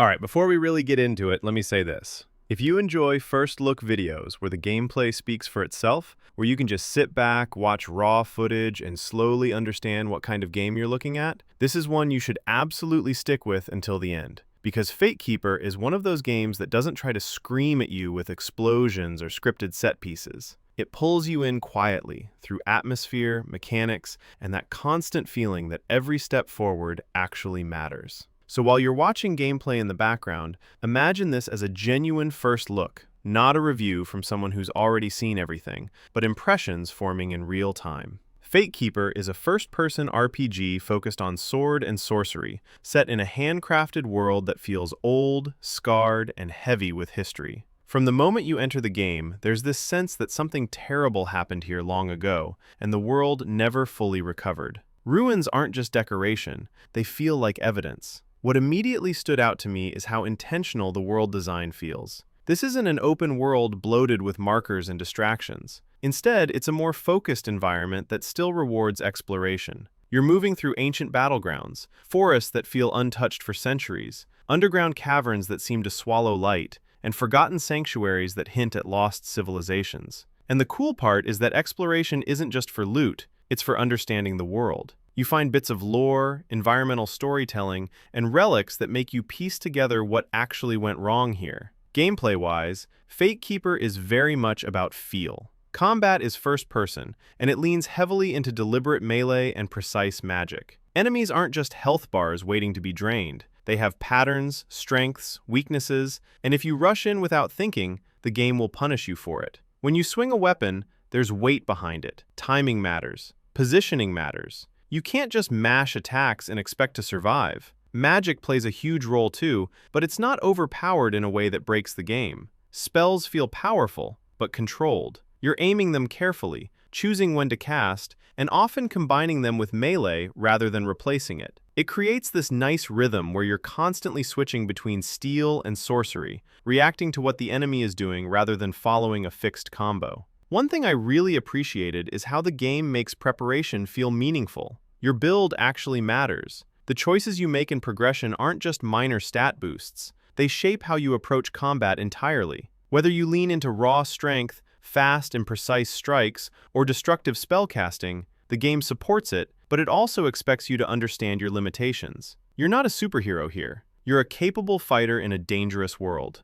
All right, before we really get into it, let me say this. If you enjoy first look videos where the gameplay speaks for itself, where you can just sit back, watch raw footage, and slowly understand what kind of game you're looking at, this is one you should absolutely stick with until the end. Because Fatekeeper is one of those games that doesn't try to scream at you with explosions or scripted set pieces. It pulls you in quietly through atmosphere, mechanics, and that constant feeling that every step forward actually matters. So while you're watching gameplay in the background, imagine this as a genuine first look, not a review from someone who's already seen everything, but impressions forming in real time. Fatekeeper is a first-person RPG focused on sword and sorcery, set in a handcrafted world that feels old, scarred, and heavy with history. From the moment you enter the game, there's this sense that something terrible happened here long ago, and the world never fully recovered. Ruins aren't just decoration, they feel like evidence. What immediately stood out to me is how intentional the world design feels. This isn't an open world bloated with markers and distractions. Instead, it's a more focused environment that still rewards exploration. You're moving through ancient battlegrounds, forests that feel untouched for centuries, underground caverns that seem to swallow light, and forgotten sanctuaries that hint at lost civilizations. And the cool part is that exploration isn't just for loot, it's for understanding the world. You find bits of lore, environmental storytelling, and relics that make you piece together what actually went wrong here. Gameplay-wise, Fatekeeper is very much about feel. Combat is first-person, and it leans heavily into deliberate melee and precise magic. Enemies aren't just health bars waiting to be drained. They have patterns, strengths, weaknesses, and if you rush in without thinking, the game will punish you for it. When you swing a weapon, there's weight behind it. Timing matters. Positioning matters. You can't just mash attacks and expect to survive. Magic plays a huge role too, but it's not overpowered in a way that breaks the game. Spells feel powerful, but controlled. You're aiming them carefully, choosing when to cast, and often combining them with melee rather than replacing it. It creates this nice rhythm where you're constantly switching between steel and sorcery, reacting to what the enemy is doing rather than following a fixed combo. One thing I really appreciated is how the game makes preparation feel meaningful. Your build actually matters. The choices you make in progression aren't just minor stat boosts. They shape how you approach combat entirely. Whether you lean into raw strength, fast and precise strikes, or destructive spellcasting, the game supports it, but it also expects you to understand your limitations. You're not a superhero here. You're a capable fighter in a dangerous world.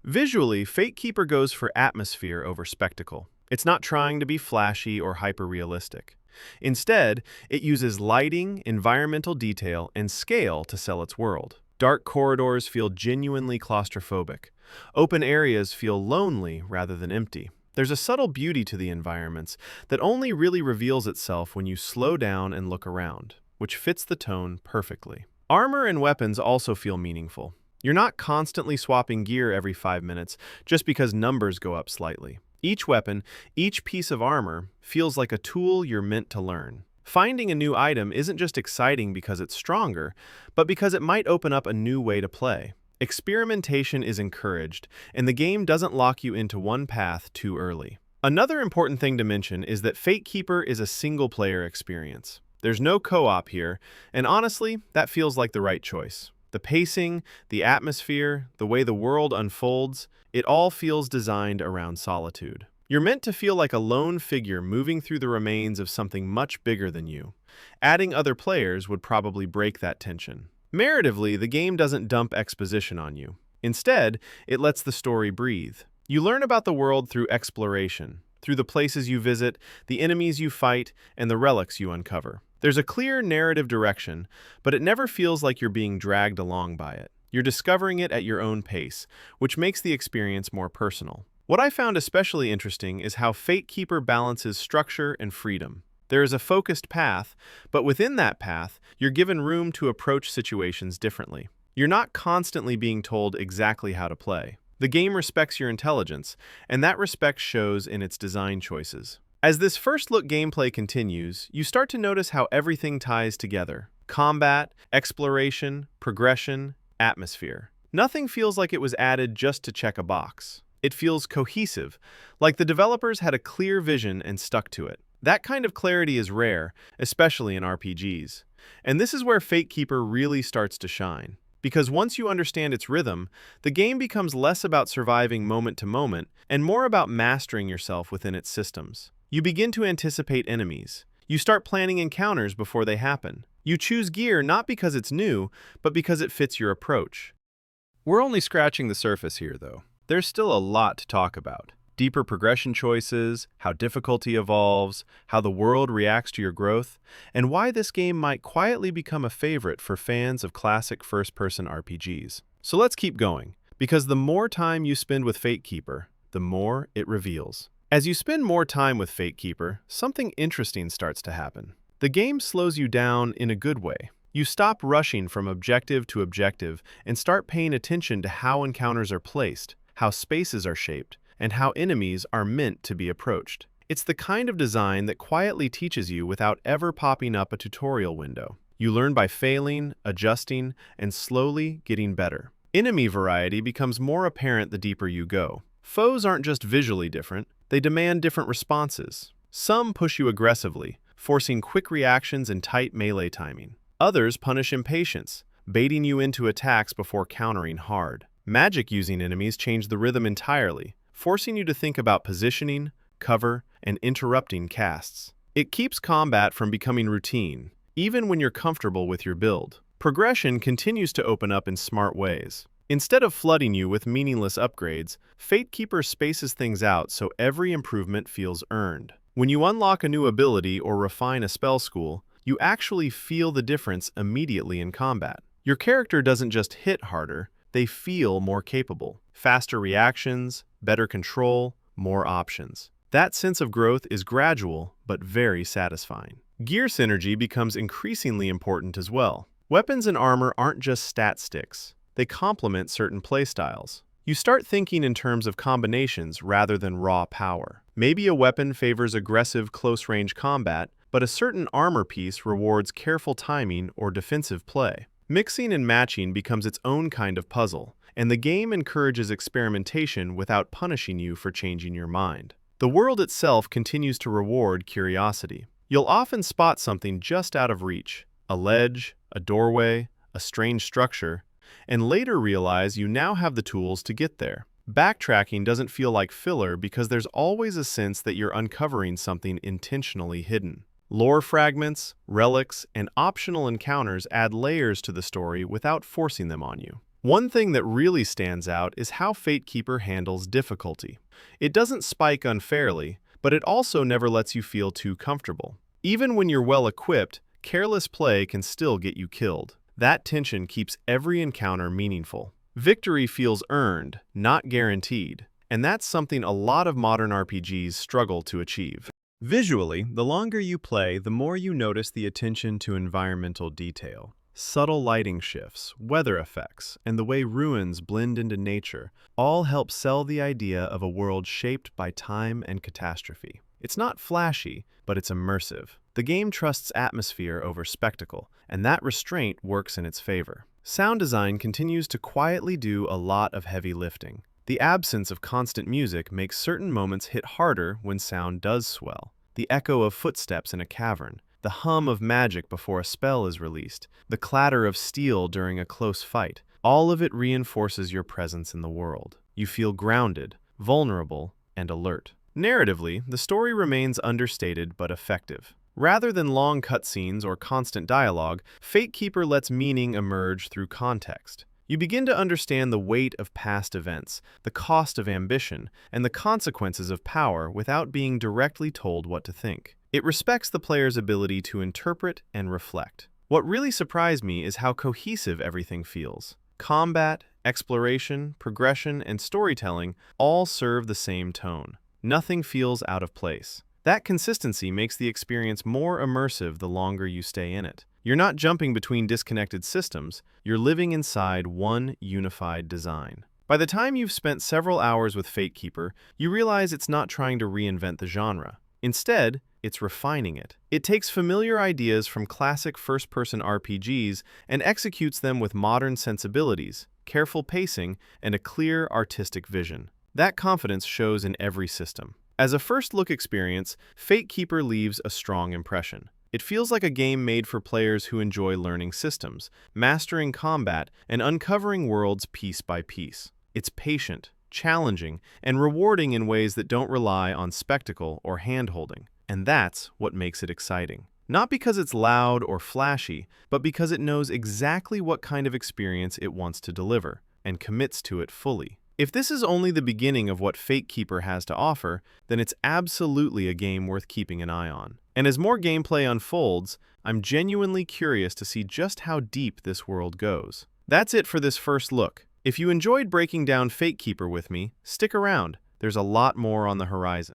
Visually, Fatekeeper goes for atmosphere over spectacle. It's not trying to be flashy or hyper-realistic. Instead, it uses lighting, environmental detail, and scale to sell its world. Dark corridors feel genuinely claustrophobic. Open areas feel lonely rather than empty. There's a subtle beauty to the environments that only really reveals itself when you slow down and look around, which fits the tone perfectly. Armor and weapons also feel meaningful. You're not constantly swapping gear every 5 minutes just because numbers go up slightly. Each weapon, each piece of armor, feels like a tool you're meant to learn. Finding a new item isn't just exciting because it's stronger, but because it might open up a new way to play. Experimentation is encouraged, and the game doesn't lock you into one path too early. Another important thing to mention is that Fatekeeper is a single-player experience. There's no co-op here, and honestly, that feels like the right choice. The pacing, the atmosphere, the way the world unfolds, it all feels designed around solitude. You're meant to feel like a lone figure moving through the remains of something much bigger than you. Adding other players would probably break that tension. Narratively, the game doesn't dump exposition on you. Instead, it lets the story breathe. You learn about the world through exploration, through the places you visit, the enemies you fight, and the relics you uncover. There's a clear narrative direction, but it never feels like you're being dragged along by it. You're discovering it at your own pace, which makes the experience more personal. What I found especially interesting is how Fatekeeper balances structure and freedom. There is a focused path, but within that path, you're given room to approach situations differently. You're not constantly being told exactly how to play. The game respects your intelligence, and that respect shows in its design choices. As this first-look gameplay continues, you start to notice how everything ties together. Combat, exploration, progression, atmosphere. Nothing feels like it was added just to check a box. It feels cohesive, like the developers had a clear vision and stuck to it. That kind of clarity is rare, especially in RPGs. And this is where Fatekeeper really starts to shine. because once you understand its rhythm, the game becomes less about surviving moment to moment and more about mastering yourself within its systems. You begin to anticipate enemies. You start planning encounters before they happen. You choose gear not because it's new, but because it fits your approach. We're only scratching the surface here, though. There's still a lot to talk about. Deeper progression choices, how difficulty evolves, how the world reacts to your growth, and why this game might quietly become a favorite for fans of classic first-person RPGs. So let's keep going, because the more time you spend with Fatekeeper, the more it reveals. As you spend more time with Fatekeeper, something interesting starts to happen. The game slows you down in a good way. You stop rushing from objective to objective and start paying attention to how encounters are placed, how spaces are shaped, and how enemies are meant to be approached. It's the kind of design that quietly teaches you without ever popping up a tutorial window. You learn by failing, adjusting, and slowly getting better. Enemy variety becomes more apparent the deeper you go. Foes aren't just visually different, they demand different responses. Some push you aggressively, forcing quick reactions and tight melee timing. Others punish impatience, baiting you into attacks before countering hard. Magic-using enemies change the rhythm entirely, forcing you to think about positioning, cover, and interrupting casts. It keeps combat from becoming routine, even when you're comfortable with your build. Progression continues to open up in smart ways. Instead of flooding you with meaningless upgrades, Fatekeeper spaces things out so every improvement feels earned. When you unlock a new ability or refine a spell school, you actually feel the difference immediately in combat. Your character doesn't just hit harder, they feel more capable. Faster reactions, better control, more options. That sense of growth is gradual, but very satisfying. Gear synergy becomes increasingly important as well. Weapons and armor aren't just stat sticks. They complement certain playstyles. You start thinking in terms of combinations rather than raw power. Maybe a weapon favors aggressive close-range combat, but a certain armor piece rewards careful timing or defensive play. Mixing and matching becomes its own kind of puzzle, and the game encourages experimentation without punishing you for changing your mind. The world itself continues to reward curiosity. You'll often spot something just out of reach, a ledge, a doorway, a strange structure, and later realize you now have the tools to get there. Backtracking doesn't feel like filler because there's always a sense that you're uncovering something intentionally hidden. Lore fragments, relics, and optional encounters add layers to the story without forcing them on you. One thing that really stands out is how Fatekeeper handles difficulty. It doesn't spike unfairly, but it also never lets you feel too comfortable. Even when you're well equipped, careless play can still get you killed. That tension keeps every encounter meaningful. Victory feels earned, not guaranteed, and that's something a lot of modern RPGs struggle to achieve. Visually, the longer you play, the more you notice the attention to environmental detail. Subtle lighting shifts, weather effects, and the way ruins blend into nature all help sell the idea of a world shaped by time and catastrophe. It's not flashy, but it's immersive. The game trusts atmosphere over spectacle, and that restraint works in its favor. Sound design continues to quietly do a lot of heavy lifting. The absence of constant music makes certain moments hit harder when sound does swell. The echo of footsteps in a cavern, the hum of magic before a spell is released, the clatter of steel during a close fight, all of it reinforces your presence in the world. You feel grounded, vulnerable, and alert. Narratively, the story remains understated but effective. Rather than long cutscenes or constant dialogue, Fatekeeper lets meaning emerge through context. You begin to understand the weight of past events, the cost of ambition, and the consequences of power without being directly told what to think. It respects the player's ability to interpret and reflect. What really surprised me is how cohesive everything feels. Combat, exploration, progression, and storytelling all serve the same tone. Nothing feels out of place. That consistency makes the experience more immersive the longer you stay in it. You're not jumping between disconnected systems, you're living inside one unified design. By the time you've spent several hours with Fatekeeper, you realize it's not trying to reinvent the genre. Instead, it's refining it. It takes familiar ideas from classic first-person RPGs and executes them with modern sensibilities, careful pacing, and a clear artistic vision. That confidence shows in every system. As a first-look experience, Fatekeeper leaves a strong impression. It feels like a game made for players who enjoy learning systems, mastering combat, and uncovering worlds piece by piece. It's patient, challenging, and rewarding in ways that don't rely on spectacle or hand-holding. And that's what makes it exciting. Not because it's loud or flashy, but because it knows exactly what kind of experience it wants to deliver, and commits to it fully. If this is only the beginning of what Fatekeeper has to offer, then it's absolutely a game worth keeping an eye on. And as more gameplay unfolds, I'm genuinely curious to see just how deep this world goes. That's it for this first look. If you enjoyed breaking down Fatekeeper with me, stick around. There's a lot more on the horizon.